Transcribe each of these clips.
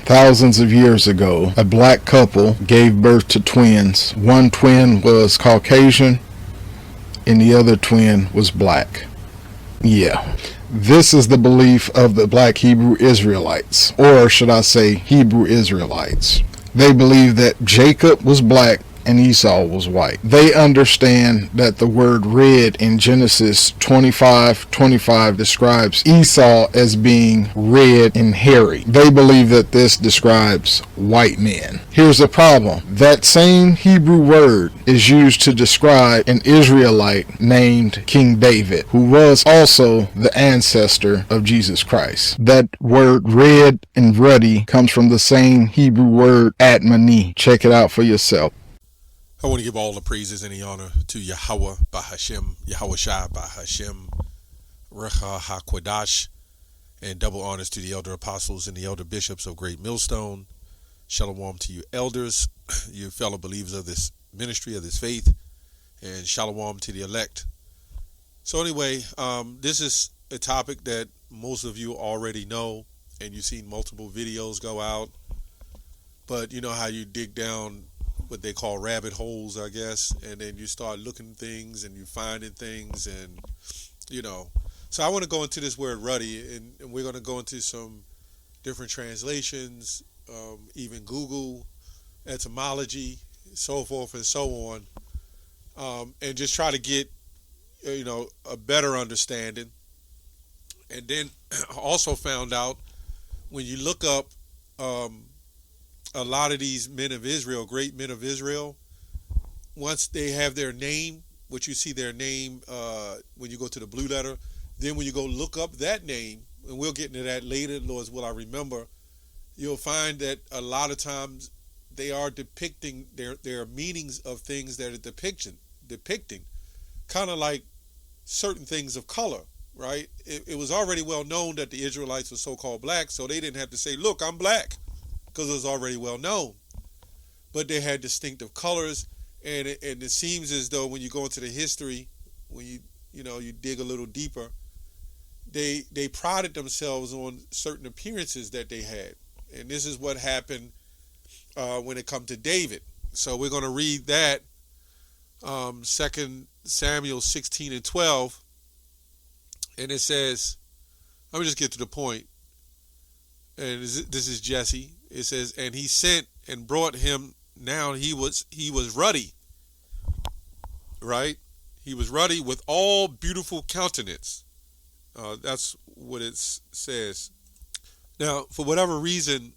Thousands of years ago, a black couple gave birth to twins. One twin was Caucasian and the other twin was black. Yeah. This is the belief of the black Hebrew Israelites, or should I say Hebrew Israelites. They believe that Jacob was black and Esau was white. They understand that the word red in Genesis 25:25 describes Esau as being red and hairy. They believe that this describes white men. Here's the problem. That same Hebrew word is used to describe an Israelite named King David, who was also the ancestor of Jesus Christ. That word red and ruddy comes from the same Hebrew word Admoni. Check it out for yourself. I want to give all the praises and the honor to Yahweh Bahashem, Yahweh Shai Bahashem, Recha HaKwadash, and double honors to the elder apostles and the elder bishops of Great Millstone. Shalom to you elders, you fellow believers of this ministry, of this faith, and shalom to the elect. So anyway, this is a topic that most of you already know, and you've seen multiple videos go out, but you know how you dig down what they call rabbit holes, I guess, and then you start looking at things and you finding things, and you know. So I want to go into this word ruddy, and we're going to go into some different translations, even Google etymology, so forth and so on, and just try to get a better understanding. And then also found out when you look up a lot of these men of Israel, great men of Israel, once they have their name, which you see their name when you go to the blue letter, then when you go look up that name, and we'll get into that later, Lord's will I remember, you'll find that a lot of times they are depicting their meanings of things that are depicting, kind of like certain things of color, right? It was already well known that the Israelites were so-called black, so they didn't have to say, look, I'm black, because it was already well known. But they had distinctive colors, and it seems as though when you go into the history, when you dig a little deeper, they prided themselves on certain appearances that they had. And this is what happened when it comes to David. So we're going to read that, 2 Samuel 16:12, and it says, let me just get to the point, and this is Jesse. It says, and he sent and brought him, now he was ruddy, right? He was ruddy with all beautiful countenance. That's what it says. Now, for whatever reason,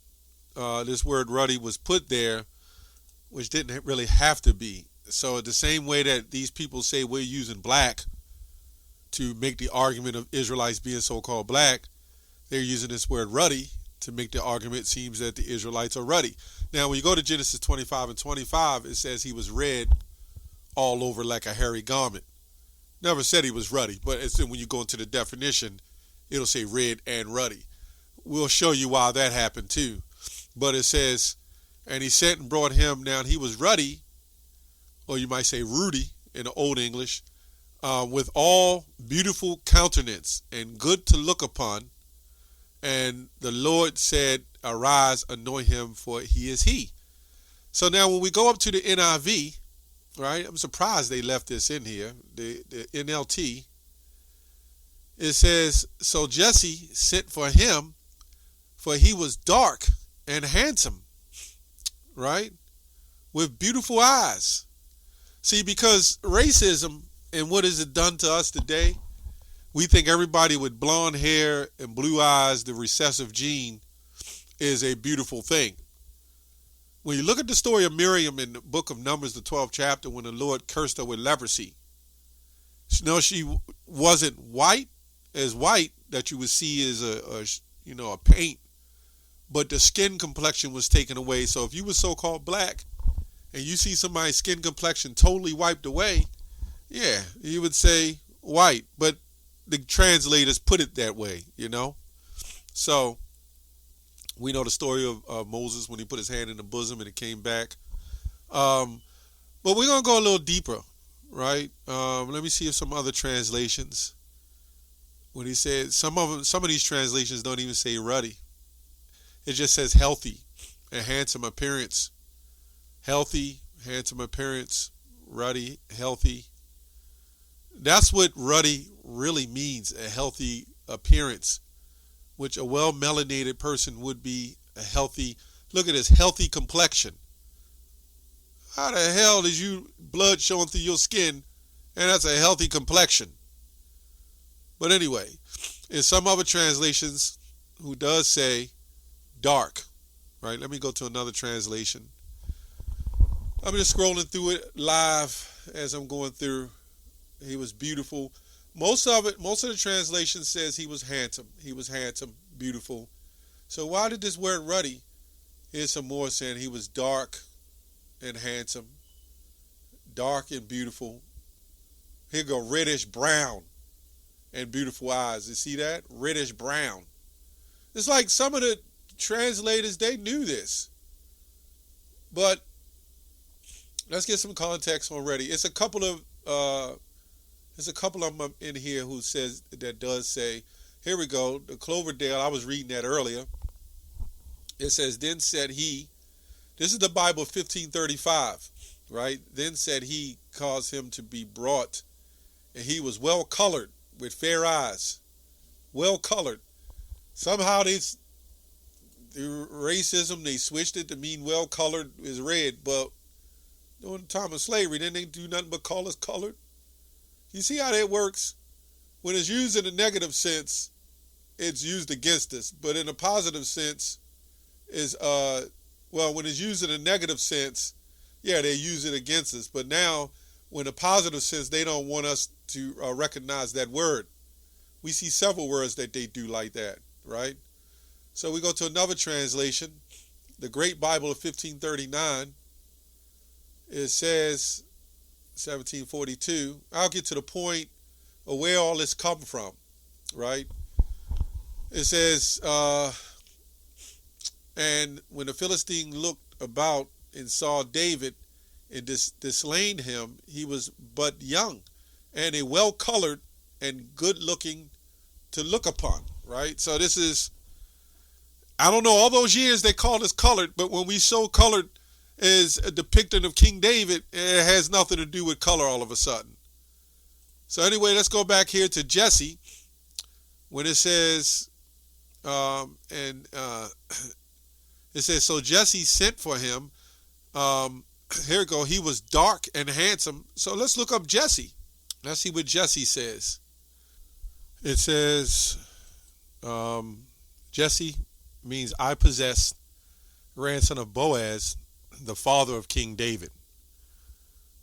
this word ruddy was put there, which didn't really have to be. So the same way that these people say we're using black to make the argument of Israelites being so-called black, they're using this word ruddy to make the argument seems that the Israelites are ruddy. Now, when you go to Genesis 25:25, it says he was red all over like a hairy garment. Never said he was ruddy, but it's when you go into the definition, it'll say red and ruddy. We'll show you why that happened too. But it says, and he sent and brought him, now he was ruddy, or you might say Rudy in the Old English, with all beautiful countenance and good to look upon. And the Lord said, arise, anoint him, for he is he. So now when we go up to the NIV, right, I'm surprised they left this in here, the NLT, it says, so Jesse sent for him, for he was dark and handsome, right, with beautiful eyes. See, because racism and what has it done to us today, we think everybody with blonde hair and blue eyes, the recessive gene, is a beautiful thing. When you look at the story of Miriam in the book of Numbers, the 12th chapter, when the Lord cursed her with leprosy, she wasn't white that you would see as a paint, but the skin complexion was taken away. So if you were so-called black and you see somebody's skin complexion totally wiped away, yeah, you would say white, but the translators put it that way, So we know the story of Moses when he put his hand in the bosom and it came back. But we're going to go a little deeper, right? Let me see if some other translations, when he said, some of these translations don't even say ruddy. It just says healthy and handsome appearance. Healthy, handsome appearance, ruddy, healthy. That's what ruddy really means, a healthy appearance, which a well-melanated person would be a healthy, look at this, healthy complexion. How the hell is you blood showing through your skin and that's a healthy complexion? But anyway, in some other translations, who does say dark, right? Let me go to another translation. I'm just scrolling through it live as I'm going through. He was beautiful. Most of the translation says he was handsome. He was handsome, beautiful. So why did this word ruddy? Here's some more saying he was dark and handsome, dark and beautiful. Here go reddish brown and beautiful eyes. You see that? Reddish brown. It's like some of the translators, they knew this. But let's get some context on Ruddy. It's a couple of them in here who says that does say, here we go, the Cloverdale, I was reading that earlier. It says, then said he, this is the Bible 1535, right? Then said he caused him to be brought, and he was well colored with fair eyes. Well colored. Somehow through racism, they switched it to mean well colored is red, but during the time of slavery, then they do nothing but call us colored. You see how that works? When it's used in a negative sense, it's used against us. But in a positive sense, when it's used in a negative sense, yeah, they use it against us. But now, when a positive sense, they don't want us to recognize that word. We see several words that they do like that, right? So we go to another translation, the Great Bible of 1539. It says, 1742, I'll get to the point of where all this come from, right? It says, and when the Philistine looked about and saw David and disdained him, he was but young and a well-colored and good-looking to look upon, right? So this is, I don't know, all those years they called us colored, but when we show colored is a depiction of King David, it has nothing to do with color all of a sudden. So anyway, let's go back here to Jesse when it says, it says, so Jesse sent for him. Here we go. He was dark and handsome. So let's look up Jesse. Let's see what Jesse says. It says, Jesse means I possess, grandson of Boaz, the father of King David,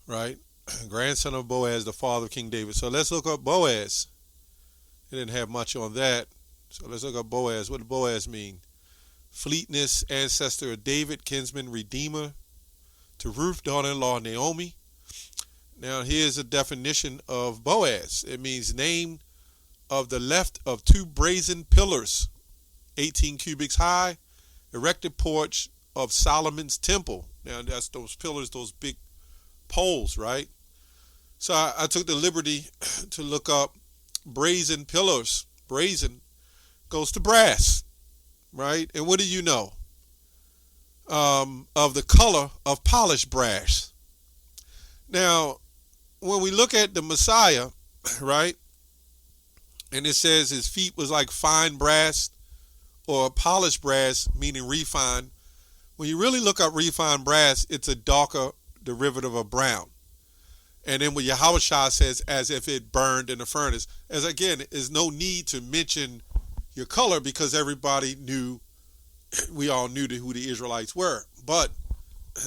right? Grandson of Boaz, the father of King David. So let's look up Boaz. He didn't have much on that. So let's look up Boaz. What does Boaz mean? Fleetness, ancestor of David, kinsman, redeemer to Ruth, daughter-in-law Naomi. Now here's a definition of Boaz. It means name of the left of two brazen pillars, 18 cubits high, erected porch of Solomon's temple. Now that's those pillars, those big poles, right? So I took the liberty to look up brazen pillars. Brazen goes to brass, right? And what do you know of the color of polished brass? Now, when we look at the Messiah, right, and it says his feet was like fine brass or polished brass, meaning refined. When you really look up refined brass, it's a darker derivative of brown. And then what Yahushua says, as if it burned in a furnace. As again, there's no need to mention your color because everybody knew, we all knew who the Israelites were. But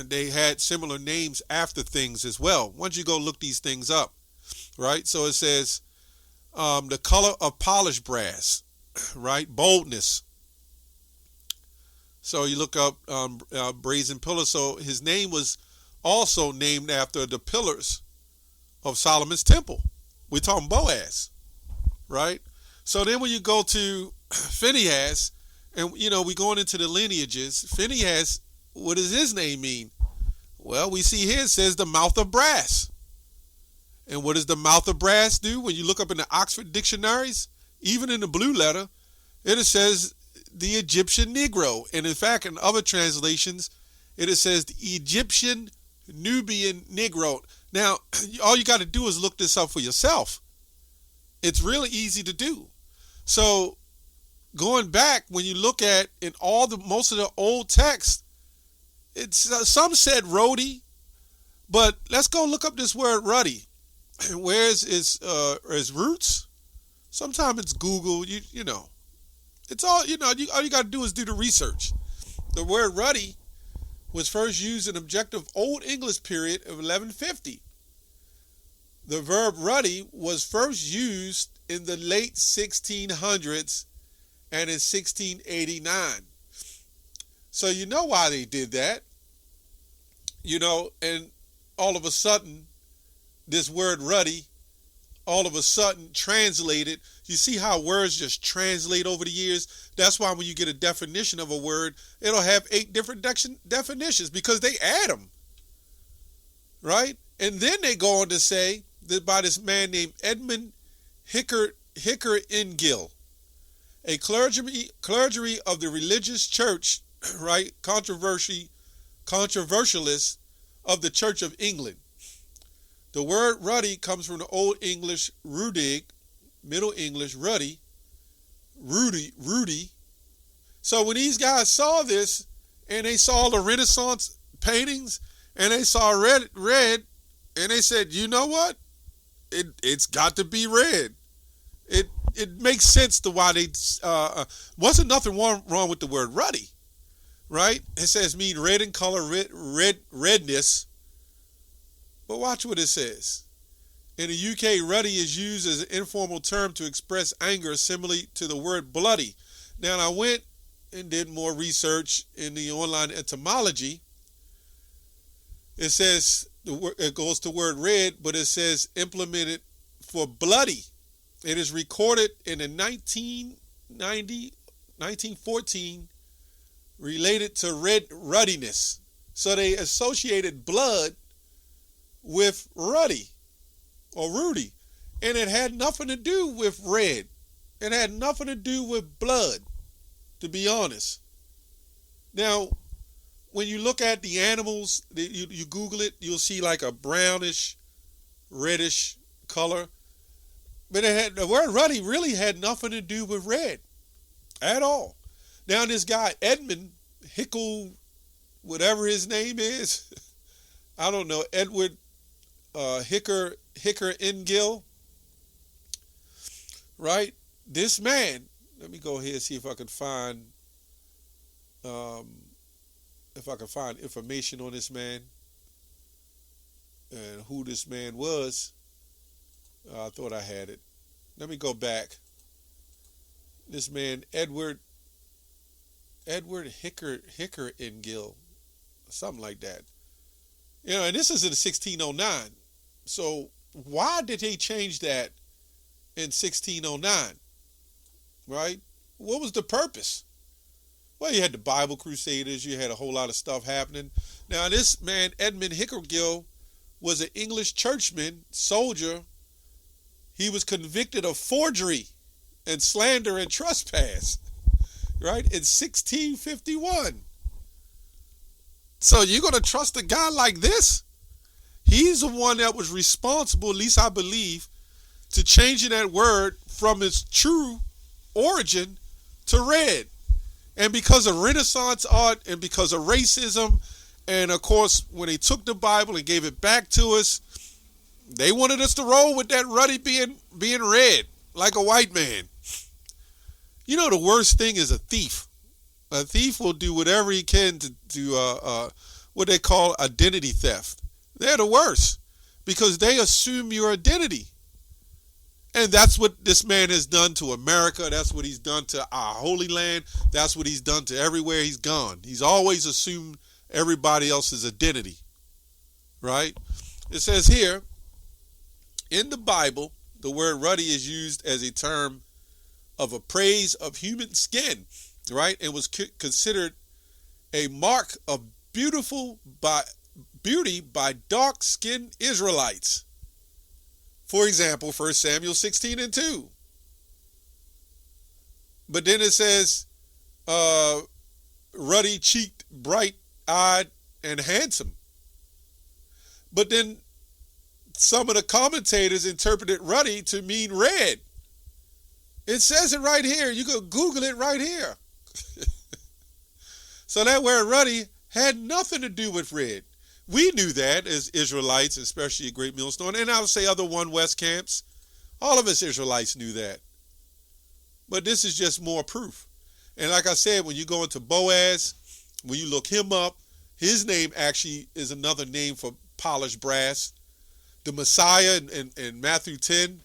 they had similar names after things as well. Once you go look these things up, right? So it says the color of polished brass, right? Boldness. So you look up brazen pillars. So his name was also named after the pillars of Solomon's temple. We're talking Boaz, right? So then when you go to Phinehas, and we going into the lineages, Phinehas, what does his name mean? Well, we see here it says the mouth of brass. And what does the mouth of brass do? When you look up in the Oxford dictionaries, even in the blue letter, it says the Egyptian Negro. And in fact, in other translations, it says the Egyptian Nubian Negro. Now, all you got to do is look this up for yourself. It's really easy to do. So going back, when you look at in most of the old text, it's some said Rhodey, but let's go look up this word Ruddy. Where's its roots? Sometimes it's Google. You know, it's all all you got to do is do the research. The word Ruddy was first used in objective Old English period of 1150. The verb ruddy was first used in the late 1600s and in 1689. So you know why they did that. And all of a sudden, this word ruddy, all of a sudden translated. You see how words just translate over the years? That's why when you get a definition of a word, it'll have 8 different definitions because they add them. Right? And then they go on to say that by this man named Edmund Hicker-Engill, a clergy of the religious church, right? Controversialist of the Church of England. The word ruddy comes from the Old English rudig, Middle English ruddy, Rudy. So when these guys saw this and they saw the Renaissance paintings and they saw red, and they said, you know what? It's got to be red. It makes sense to why they wasn't nothing wrong with the word ruddy, right? It says mean red in color, redness. But watch what it says. In the UK, ruddy is used as an informal term to express anger, similarly to the word bloody. Now, I went and did more research in the online etymology. It says, it goes to word red, but it says implemented for bloody. It is recorded in the 1914 related to ruddiness. So they associated blood with ruddy or Rudy. And it had nothing to do with red. It had nothing to do with blood, to be honest. Now, when you look at the animals, you Google it, you'll see like a brownish, reddish color. But the word ruddy really had nothing to do with red at all. Now this guy, Edmund Hickle, whatever his name is, I don't know, Edward Hicker-Engill, right? This man, let me go here and see if I can find information on this man and who this man was. I thought I had it. Let me go back. This man, Edward Hicker-Engill, something like that. And this is in 1609. So why did they change that in 1609? Right? What was the purpose? Well, you had the Bible Crusaders. You had a whole lot of stuff happening. Now, this man, Edmund Hicker-Engill, was an English churchman, soldier. He was convicted of forgery and slander and trespass, right, in 1651. So you're going to trust a guy like this? He's the one that was responsible, at least I believe, to changing that word from its true origin to red. And because of Renaissance art and because of racism, and of course, when they took the Bible and gave it back to us, they wanted us to roll with that ruddy being red, like a white man. You know, the worst thing is a thief. A thief will do whatever he can to what they call identity theft. They're the worst because they assume your identity. And that's what this man has done to America. That's what he's done to our Holy Land. That's what he's done to everywhere he's gone. He's always assumed everybody else's identity, right? It says here, in the Bible, the word ruddy is used as a term of a praise of human skin, right? And was considered a mark of beauty by dark-skinned Israelites. For example, 1 Samuel 16:2. But then it says, ruddy-cheeked, bright-eyed, and handsome. But then some of the commentators interpreted ruddy to mean red. It says it right here. You can Google it right here. So that word ruddy had nothing to do with red. We knew that as Israelites, especially at Great Millstone, and I would say other One West camps. All of us Israelites knew that. But this is just more proof. And like I said, when you go into Boaz, when you look him up, his name actually is another name for polished brass. The Messiah in Matthew 10,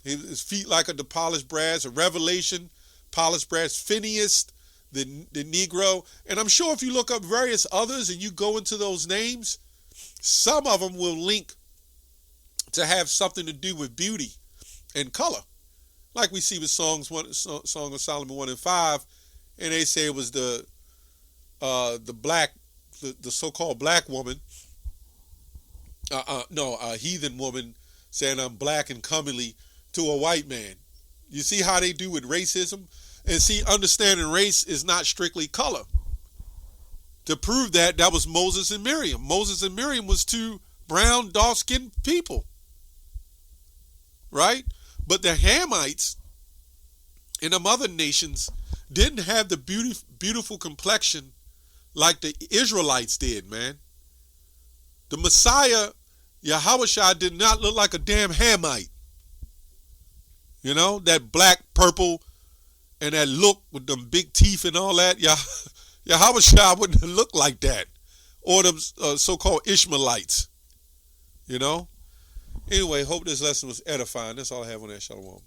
his feet like the polished brass. A Revelation, polished brass. Phineas, the Negro. And I'm sure if you look up various others and you go into those names, some of them will link to have something to do with beauty and color. Like we see with Song of Solomon 1 and 5, and they say it was the so-called black woman, a heathen woman saying I'm black and comely to a white man. You see how they do with racism? And see, understanding race is not strictly color. To prove that, that was Moses and Miriam. Moses and Miriam was two brown, dark-skinned people. Right? But the Hamites and them other nations didn't have the beautiful complexion like the Israelites did, man. The Messiah, Yahushua, did not look like a damn Hamite. You know, that black, purple, and that look with them big teeth and all that. Yahushua wouldn't have looked like that. Or them so-called Ishmaelites. You know? Anyway, hope this lesson was edifying. That's all I have on that. Shalom.